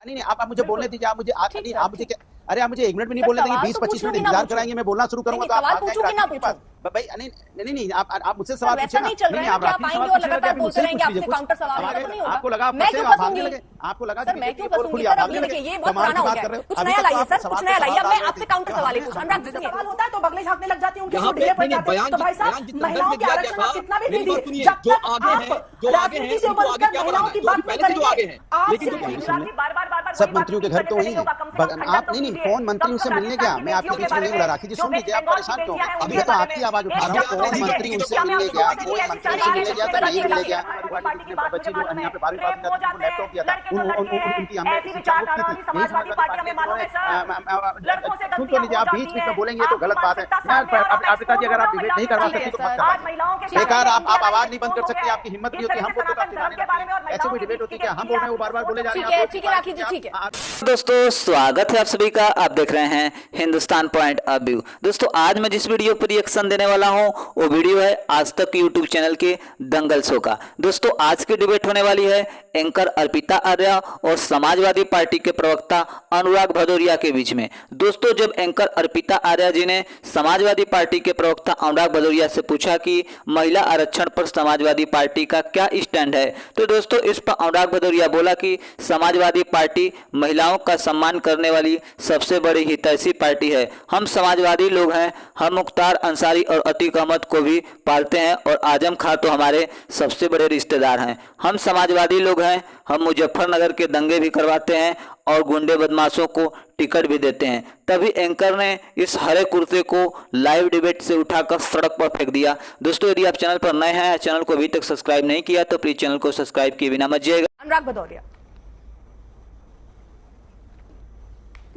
नहीं नहीं आप मुझे बोलने दीजिए। आप मुझे नहीं आप मुझे अरे आप मुझे 1 मिनट भी नहीं बोलने देंगे, 20-25 मिनट इंतजार कराएंगे, मैं बोलना शुरू करूंगा तो आप सवाल पूछूंगी ना पूछूं भाई। नहीं नहीं आप मुझसे सवाल पूछिए नहीं चल रहा है कि आप आएंगे और लगातार बोलते रहेंगे, आपसे काउंटर सवाल होगा तो नहीं होगा। आपको लगा मैं क्यों फंसूंगी? आपको लगा सर मैं क्यों फंसूंगी? सर अब ये देखिए ये बहुत पुराना हो गया है, कुछ नया लाइए सर, कुछ नया लाइए। अब मैं आपसे काउंटर सवाल ही पूछूं। अनुराग जी सवाल होता है तो बगले झांकने लग जाती हूँ, उनके ढेर पड़ जाते हैं। तो भाई साहब महिलाओं के आरक्षण आप कितना भी दीजिए, जब तक आप राजनीति से ऊपर उठकर महिलाओं की बात नहीं करेंगे, आप सब मंत्रियों के घर तो वही है। आप नहीं कौन मंत्री उनसे मिलने गया, मैं आपके बीच में नहीं बुला राखी जी, सुन लीजिए। आप परेशान क्यों? अभी तो आपकी आवाज उठा रहा हूँ। कौन मंत्री उनसे मिलने गया, कोई मंत्री से मिलने गया तो नहीं मिलने गया। बच्ची जो यहाँ पे 12वीं पास करती थी, लैपटॉप दिया था, उनकी हमने शिक्षा मुक्त की थी। सुन तो लीजिए, आप बीच में बोलेंगे तो गलत बात है। पिताजी अगर आप डिबेट नहीं करवा सकते तो मत करवाइए। बेकार आप आवाज नहीं बंद कर सकते, आपकी हिम्मत नहीं होती। हमको तो ऐसे कोई डिबेट होती है क्या? हम बोल रहे हैं, वो बार-बार बोले जा रहे हैं। ठीक है राखी जी, ठीक है। दोस्तों स्वागत है आप सभी का, आप देख रहे हैं हिंदुस्तान पॉइंट ऑफ व्यू। दोस्तों आज मैं जिस वीडियो पर रिएक्शन देने वाला हूं वो वीडियो है आज तक यूट्यूब चैनल के दंगल शो का। दोस्तों आज की डिबेट होने वाली है एंकर अर्पिता आर्या और समाजवादी पार्टी के प्रवक्ता अनुराग भदौरिया के बीच में। दोस्तों जब एंकर अर्पिता आर्या जी ने समाजवादी पार्टी के प्रवक्ता अनुराग भदौरिया से पूछा कि महिला आरक्षण पर समाजवादी पार्टी का क्या स्टैंड है, तो दोस्तों इस पर अनुराग भदौरिया बोला कि समाजवादी पार्टी महिलाओं का सम्मान करने वाली सबसे बड़ी हितैषी पार्टी है। हम समाजवादी लोग हैं, हम मुख्तार अंसारी और अतीक अहमद को भी पालते हैं और आजम खां तो हमारे सबसे बड़े रिश्तेदार हैं। हम समाजवादी लोग हैं, हम मुजफ्फरनगर के दंगे भी करवाते हैं और गुंडे बदमाशों को टिकट भी देते हैं। तभी एंकर ने इस हरे कुर्ते को लाइव डिबेट से उठाकर सड़क पर फेंक दिया। दोस्तों यदि आप चैनल पर नए हैं, चैनल को अभी तक सब्सक्राइब नहीं किया तो प्लीज चैनल को सब्सक्राइब किए बिना मत जाइएगा। अनुराग भदौरिया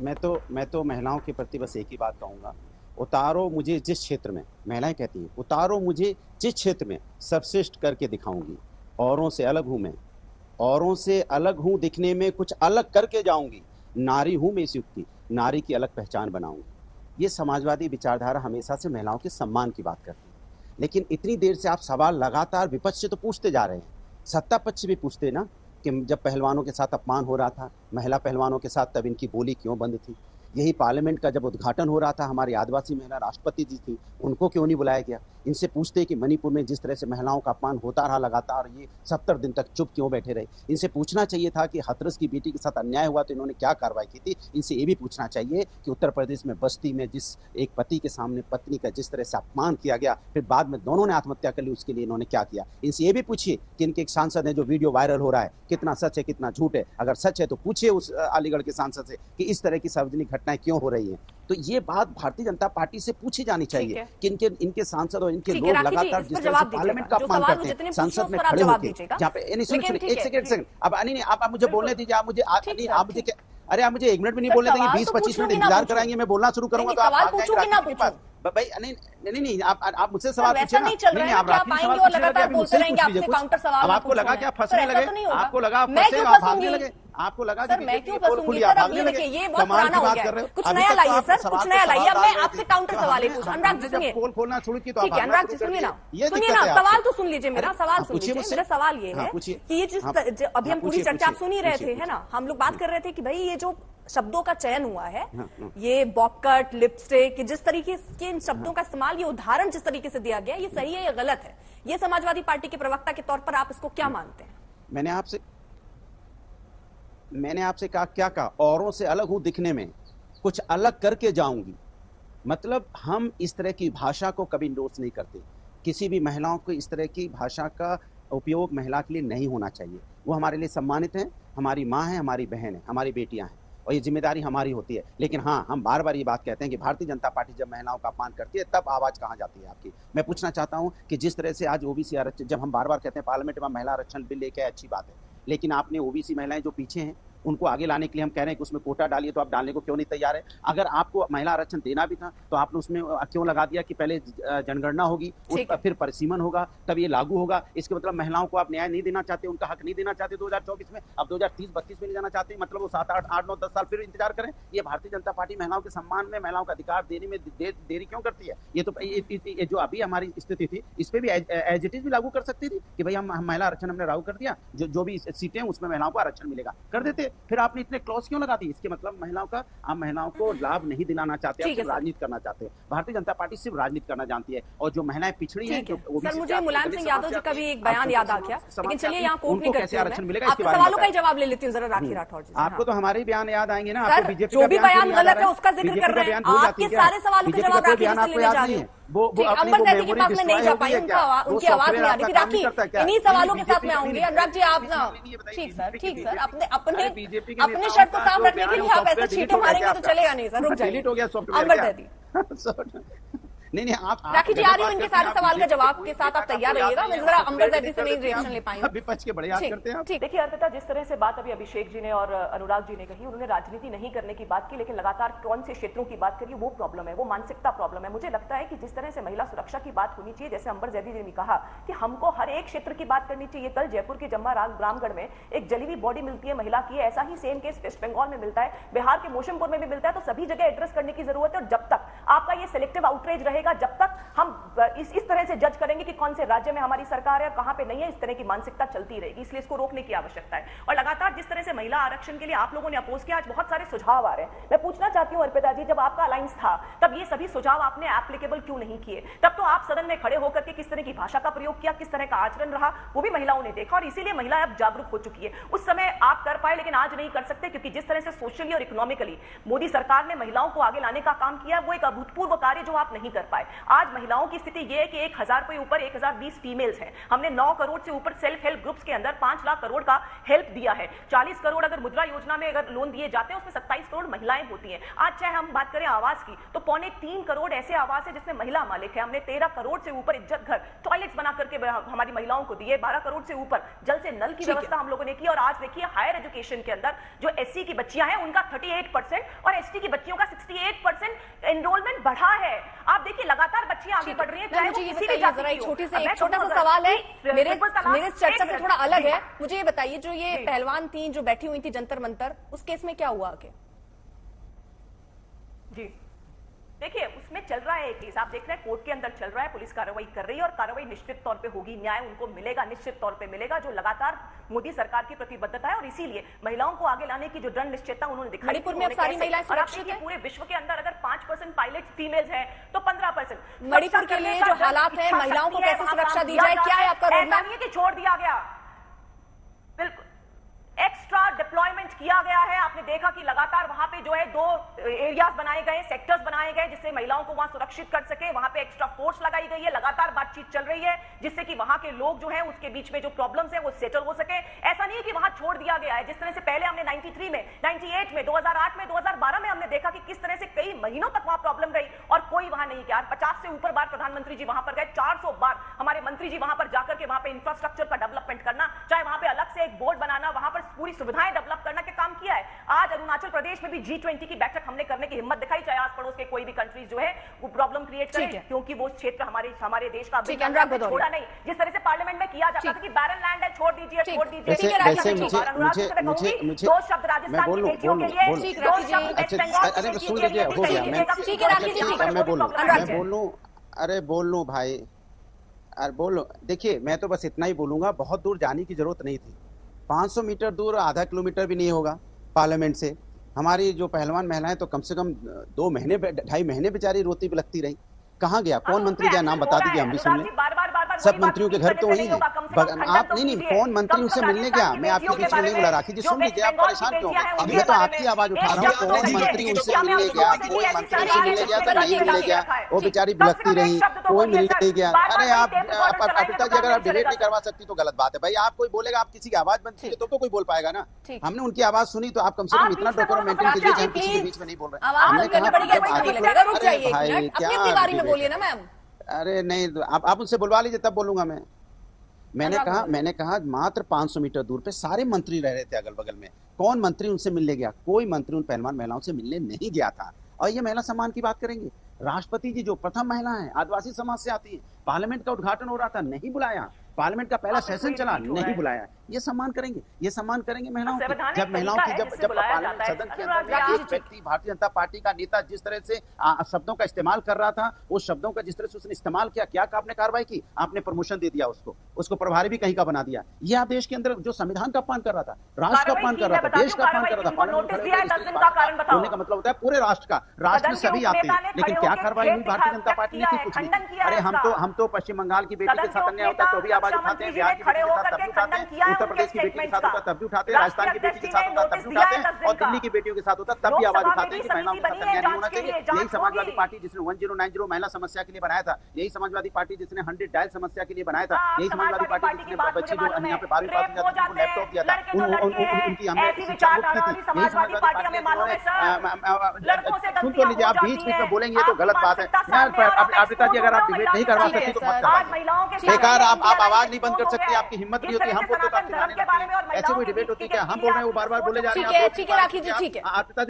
मैं तो महिलाओं के प्रति बस एक ही बात कहूँगा, उतारो मुझे जिस क्षेत्र में, महिलाएं कहती हैं उतारो मुझे जिस क्षेत्र में सर्वश्रेष्ठ करके दिखाऊंगी। औरों से अलग हूँ मैं, औरों से अलग हूँ, दिखने में कुछ अलग करके जाऊंगी। नारी हूँ मैं इस युग की, नारी की अलग पहचान बनाऊंगी। ये समाजवादी विचारधारा हमेशा से महिलाओं के सम्मान की बात करती है। लेकिन इतनी देर से आप सवाल लगातार विपक्ष से तो पूछते जा रहे हैं, सत्ता पक्ष भी पूछते ना कि जब पहलवानों के साथ अपमान हो रहा था, महिला पहलवानों के साथ, तब इनकी बोली क्यों बंद थी? यही पार्लियामेंट का जब उद्घाटन हो रहा था, हमारी आदिवासी महिला राष्ट्रपति जी थी, उनको क्यों नहीं बुलाया गया? इनसे पूछते कि मणिपुर में जिस तरह से महिलाओं का अपमान होता रहा लगातार, ये 70 दिन तक चुप क्यों बैठे रहे? इनसे पूछना चाहिए था कि हाथरस की बेटी के साथ अन्याय हुआ तो इन्होंने क्या कार्रवाई की थी। इनसे ये भी पूछना चाहिए कि उत्तर प्रदेश में बस्ती में जिस एक पति के सामने पत्नी का जिस तरह से अपमान किया गया, फिर बाद में दोनों ने आत्महत्या कर ली, उसके लिए इन्होंने क्या किया? इनसे ये भी पूछिए कि इनके एक सांसद है जो वीडियो वायरल हो रहा है, कितना सच है कितना झूठ है। अगर सच है तो पूछिए उस अलीगढ़ के सांसद से कि इस तरह की सार्वजनिक घटनाएं क्यों हो रही हैं। तो ये बात भारतीय जनता पार्टी से पूछी जानी चाहिए कि इनके सांसद और इनके लोग लगातार जिस तरह से पार्लियामेंट का अपमान करते हैं, संसद में खड़े होकर जहाँ पे एक सेकंड अब नहीं आप मुझे बोलने दीजिए। आप मुझे अरे आप मुझे 1 मिनट भी नहीं बोलने देंगे, 20-25 मिनट इंतजार कराएंगे, मैं बोलना शुरू करूंगा तो आप भाई नहीं आप मुझसे सवाल पूछिए ना। नहीं आप आएंगे और लगातार बोलते रहेंगे, आपसे काउंटर सवाल। अब आपको लगा कि आप फंसने लगे, आपको लगा आप फंसे, आप भागने लगे, आपको लगा कि मैं क्यों फंसूंगी? सर अब ये देखिए ये बहुत पुराना हो गया है, कुछ नया लाइए सर, कुछ नया लाइए। अब मैं आपसे काउंटर सवाल ही पूछूं। अनुराग जी सुनिए, पोल खोलना शुरू की तो ठीक है अनुराग जी सुनिए ना, सवाल तो सुन लीजिए मेरा, सवाल सुन लीजिए। मेरा सवाल ये है कि ये जिस अभी हम पूरी चर्चा आप सुन ही रहे थे, है ना, हम लोग बात कर रहे थे कि भाई ये जो शब्दों का चयन हुआ है, ये बॉबकट, लिपस्टिक, जिस तरीके के इन शब्दों का इस्तेमाल, ये उदाहरण जिस तरीके से दिया गया, ये सही है या गलत है? ये समाजवादी पार्टी के प्रवक्ता के तौर पर आप इसको क्या मानते हैं? मैंने आपसे कहा, क्या कहा? औरों से अलग हूं, दिखने में कुछ अलग करके जाऊंगी। मतलब हम इस तरह की भाषा को कभी इंडोर्स नहीं करते। किसी भी महिलाओं को इस तरह की भाषा का उपयोग महिला के लिए नहीं होना चाहिए। वो हमारे लिए सम्मानित हैं, हमारी माँ है, हमारी बहन है, हमारी बेटियां हैं और ये जिम्मेदारी हमारी होती है। लेकिन हाँ, हम बार बार ये बात कहते हैं कि भारतीय जनता पार्टी जब महिलाओं का अपमान करती है तब आवाज कहाँ जाती है आपकी? मैं पूछना चाहता हूँ कि जिस तरह से आज ओबीसी आरक्षण, जब हम बार बार कहते हैं पार्लियामेंट में महिला आरक्षण बिल लेके अच्छी बात है, लेकिन आपने ओबीसी महिलाएं जो पीछे हैं उनको आगे लाने के लिए हम कह रहे हैं कि उसमें कोटा डालिए, तो आप डालने को क्यों नहीं तैयार है? अगर आपको महिला आरक्षण देना भी था तो आपने उसमें क्यों लगा दिया कि पहले जनगणना होगी, फिर परिसीमन होगा, तब ये लागू होगा? इसके मतलब महिलाओं को आप न्याय नहीं देना चाहते, उनका हक नहीं देना चाहते 2024 में, अब 2030-32 में ले जाना चाहते हैं। मतलब वो 7, 8, 9, 10 साल फिर इंतजार करें? ये भारतीय जनता पार्टी महिलाओं के सम्मान में, महिलाओं का अधिकार देने में देरी क्यों करती है? ये तो ये जो अभी हमारी स्थिति थी, इस पर भी एज इट इज भी लागू कर सकती थी कि भाई हम महिला आरक्षण हमने लागू कर दिया, जो भी सीटें उसमें महिलाओं को आरक्षण मिलेगा, कर देते। फिर आपने इतने क्लॉज क्यों लगा दी? इसके मतलब महिलाओं का, आप महिलाओं को लाभ नहीं दिलाना चाहते, आप राजनीति करना चाहते हैं। भारतीय जनता पार्टी सिर्फ राजनीति करना जानती है, और जो महिलाएं पिछड़ी हैं, सर मुझे मुलायम सिंह यादव जी का भी एक बयान याद आ गया, लेकिन चलिए यहाँ कोर्ट नहीं करते, आरक्षण मिलेगा इसके सवालों का ही जवाब ले लेती हूँ जरा राखी राठौर जी। आपको तो हमारे बयान याद आएंगे ना, आपको बीजेपी जो भी बयान गलत है उसका जिक्र कर रहे हैं, आपके सारे सवालों के जवाब राखी जी से लेने जा रही है। अंबर ज़ैदी के पास में नहीं जा पाई, उनकी आवाज नहीं आ रही थी। राखी इन्हीं सवालों के साथ मैं आऊंगी। अनुराग जी आप ना, ठीक सर, अपने शर्त को साफ रखने के लिए आप ऐसे छींटे मारेंगे तो चलेगा नहीं सर, रुक जाइए। अंबर ज़ैदी नहीं आप राखी जी आ रही है, इनके सारे सवाल का जवाब के साथ आप तैयार रहिएगा। मैं जरा अंबर ज़ैदी से नहीं रिएक्शन ले पाई हूं। विपक्ष के बड़े याद करते हैं। ठीक, देखिए अर्पिता, जिस तरह से बात अभी अभिषेक जी ने और अनुराग जी ने कही, उन्होंने राजनीति नहीं करने की बात की, लेकिन लगातार कौन से क्षेत्रों की बात करी, वो प्रॉब्लम है, वो मानसिकता प्रॉब्लम है। मुझे लगता है कि जिस तरह से महिला सुरक्षा की बात होनी चाहिए, जैसे अंबर ज़ैदी जी ने कहा कि हमको हर एक क्षेत्र की बात करनी चाहिए। कल जयपुर के जम्मा रामगढ़ में एक जली हुई बॉडी मिलती है महिला की, ऐसा ही सेम केस वेस्ट बंगाल में मिलता है, बिहार के मोशमपुर में भी मिलता है। तो सभी जगह एड्रेस करने की जरूरत है, और जब तक आपका ये सिलेक्टिव आउटरीच रहेगा, जब तक हम इस तरह से जज करेंगे कि कौन से राज्य में हमारी सरकार है और कहां पे नहीं है, इस तरह की मानसिकता चलती रहेगी। इसलिए इसको रोकने की आवश्यकता है। और लगातार जिस तरह से महिला आरक्षण के लिए आप लोगों ने अपोज किया, आज बहुत सारे सुझाव आ रहे हैं। मैं पूछना चाहती हूं अर्पिता जी, जब आपका अलायंस था तब ये सभी सुझाव आपने एप्लीकेबल क्यों नहीं किए? तब तो आप सदन में खड़े होकर के किस तरह की भाषा का प्रयोग किया, किस तरह का आचरण रहा, वो भी महिलाओं ने देखा, और इसीलिए महिला अब जागरूक हो चुकी है। उस समय आप कर पाए, लेकिन आज नहीं कर सकते, क्योंकि जिस तरह से सोशली और इकोनॉमिकली मोदी सरकार ने महिलाओं को आगे लाने का काम किया, वो एक अभूतपूर्व कार्य जो आप नहीं कर पाए। आज महिलाओं की स्थिति यह है कि 1000 के ऊपर 1020 फीमेल्स हैं। हमने 9 करोड़ से ऊपर सेल्फ हेल्प ग्रुप्स के अंदर 5 लाख करोड़ का हेल्प दिया है। 40 करोड़ अगर मुद्रा योजना में अगर लोन दिए जाते हैं, उसमें 27 करोड़ महिलाएं होती हैं। आज चाहे हम बात करें आवास की, तो 3.25 करोड़ ऐसे आवास है जिसमें महिला मालिक है। हमने 13 करोड़ से ऊपर इज्जत घर टॉयलेट्स बना करके हमारी महिलाओं को दिए। 12 करोड़ से ऊपर जल से नल की व्यवस्था हम लोगों ने की। और आज देखिए हायर एजुकेशन के अंदर जो एससी की बच्चियां हैं उनका 38% और एसटी की बच्चियों का 68% एनरोलमेंट बढ़ा है। आप देखिए लगातार बच्चियां आगे बढ़ रही हैं। एक छोटा सा सवाल है मेरे चर्चा से थोड़ा अलग है। मुझे ये बताइए, जो ये पहलवान थी जो बैठी हुई थी जंतर मंतर, उस केस में क्या हुआ आगे? जी देखिए, उसमें चल रहा है एक केस, आप देख रहे हैं कोर्ट के अंदर चल रहा है, पुलिस कार्रवाई कर रही है, और कार्रवाई निश्चित तौर पे होगी, न्याय उनको मिलेगा, निश्चित तौर पे मिलेगा, जो लगातार मोदी सरकार की प्रतिबद्धता है। और इसीलिए महिलाओं को आगे लाने की जो दृढ़ निश्चयता उन्होंने दिखाई। मणिपुर में अब सारी महिलाएं सुरक्षित हैं। पूरे विश्व के अंदर अगर 5% पायलट फीमेल्स हैं तो 15%। मणिपुर के लिए जो हालात है, महिलाओं को कैसे सुरक्षा दी जाए, क्या है आपका रोडमैप? ऐसा नहीं है कि छोड़ दिया गया, बिल्कुल एक्स्ट्रा डिप्लॉयमेंट किया गया है। आपने देखा कि लगातार वहां पे जो है 2 एरियाज बनाए गए, सेक्टर्स बनाए गए, जिससे महिलाओं को वहां सुरक्षित कर सके। वहां पे एक्स्ट्रा फोर्स लगाई गई है, लगातार बातचीत चल रही है, जिससे कि वहां के लोग जो है उसके बीच में जो प्रॉब्लम्स है वो सेटल हो सके। ऐसा नहीं है कि वहां छोड़ दिया गया है। जिस तरह से पहले हमने 93 में, 98 में, 2008 में, 2012 में हमने देखा कि किस तरह से कई महीनों तक वहां प्रॉब्लम रही और कोई वहां नहीं गया। 50 से ऊपर बार प्रधानमंत्री जी वहां पर गए, 400 बार हमारे मंत्री जी वहां पर जाकर के वहां पे इंफ्रास्ट्रक्चर का डेवलपमेंट करना, चाहे वहां पे अलग से एक बोर्ड बनाना, वहां पर पूरी सुविधाएं डेवलप करना के काम किया है। आज अरुणाचल प्रदेश में भी G20 की बैठक हमने करने की हिम्मत दिखाई, चाहे आस पड़ोस के कोई भी कंट्रीज जो है वो प्रॉब्लम क्रिएट करे, क्योंकि वो क्षेत्र हमारे देश का छोड़ा नहीं। जिस तरह से पार्लियामेंट में किया जाता था कि बैरन लैंड है, छोड़ दीजिए, छोड़ दीजिए। दो शब्द राजस्थान की बेटियों के लिए, दो शब्द वेस्ट बंगाल की बेटियों के लिए। मैं बोल लूं भाई, अरे बोलो। देखिए मैं तो बस इतना ही बोलूंगा, बहुत दूर जाने की जरूरत नहीं थी। 500 मीटर दूर, आधा किलोमीटर भी नहीं होगा पार्लियामेंट से। हमारी जो पहलवान महिलाएं तो कम से कम 2 महीने 2.5 महीने बेचारी रोती बिलखती रही। कहाँ गया? कौन मंत्री का नाम बता दीजिए, हम भी सुन लें। सब मंत्रियों के घर तो वही है। आप नहीं, कौन मंत्री उनसे मिलने गया? मैं आपके बीच में नहीं बोला, राखी जी सुन लीजिए, आप परेशान क्यों? मैं तो आपकी आवाज उठा रहा हूँ। कौन मंत्री उनसे मिलने गया? कोई मंत्री से मिलने गया तो नहीं मिलने गया, वो बेचारी बिलखती रही, कोई मिलने नहीं गया। अरे आप पिता जी, अगर आप डिबेट नहीं करवा सकती तो गलत बात है भाई। आप कोई बोलेगा, आप किसी की आवाज बनती है तो कोई बोल पाएगा ना। हमने उनकी आवाज सुनी तो आप कम से कम इतना डेकोरम मेंटेन कीजिए कि हम किसी के बीच में नहीं बोल रहे। हमने कहा अरे नहीं, आप उनसे बुलवा लीजिए तब बोलूंगा मैं। मैंने कहा मात्र 500 मीटर दूर पे सारे मंत्री रह रहे थे अगल बगल में। कौन मंत्री उनसे मिलने गया? कोई मंत्री उन पहलवान महिलाओं से मिलने नहीं गया था। और ये महिला सम्मान की बात करेंगे, राष्ट्रपति जी जो प्रथम महिला है, आदिवासी समाज से आती है, पार्लियामेंट का उद्घाटन हो रहा था, नहीं बुलाया। पार्लियामेंट का पहला सेशन चला, नहीं बुलाया। ये सम्मान करेंगे, ये सम्मान करेंगे महिलाओं की। जब महिलाओं की जब पार्लियामेंट सदन के अंदर एक व्यक्ति भारतीय जनता पार्टी का नेता जिस तरह से शब्दों का इस्तेमाल कर रहा था, उस शब्दों का जिस तरह से उसने इस्तेमाल किया, क्या आपने कार्रवाई की? आपने प्रमोशन दे दिया, उसको प्रभारी भी कहीं का बना दिया। ये आप देश के अंदर जो संविधान का अपमान कर रहा था, राष्ट्र का अपमान कर रहा था, देश का अपमान कर रहा था, बोलने का मतलब होता है पूरे राष्ट्र का। राष्ट्र में सभी आते हैं, लेकिन क्या कार्रवाई हुई भारतीय जनता पार्टी ने? कुछ नहीं। अरे हम तो पश्चिम बंगाल की बेटी के साथ अन्याय होता है तो भी आवाज उठाते हैं, बिहार की बेटी के साथ तब भी उठाते हैं, उत्तर प्रदेश की बेटी के साथ होता तब भी उठाते हैं, राजस्थान की बेटी के साथ होता तब भी उठाते हैं, और दिल्ली की बेटियों के साथ होता तब भी आवाज उठाते हैं कि महिलाओं के साथ अन्याय नहीं होना चाहिए। यही समाजवादी पार्टी जिसने 1090 महिला समस्या के लिए बनाया था, यही समाजवादी पार्टी जिसने 100 डायल समस्या के लिए बनाया था, यही समाजवादी पार्टी जिसने बच्ची जो यहाँ पे 12वीं पास हो जाती है लैपटॉप दिया था, उनकी हमने शिक्षा मुक्त की थी। यही समाजवादी पार्टी जिन्होंने सुन तो लीजिए, आप बीच में बोलेंगे तो गलत बात है। अमृता जी, अगर आप डिबेट नहीं करवा सकती तो मत करवाइए। बेकार आप आवाज नहीं बंद कर सकते, आपकी हिम्मत नहीं होती, हम बोलते तो आप चिल्लाने लगते हैं। ऐसे कोई डिबेट होती है क्या? हम बोल रहे हैं, वो बार बार बोले जा रहे हैं। ठीक है, राखी जी, ठीक है।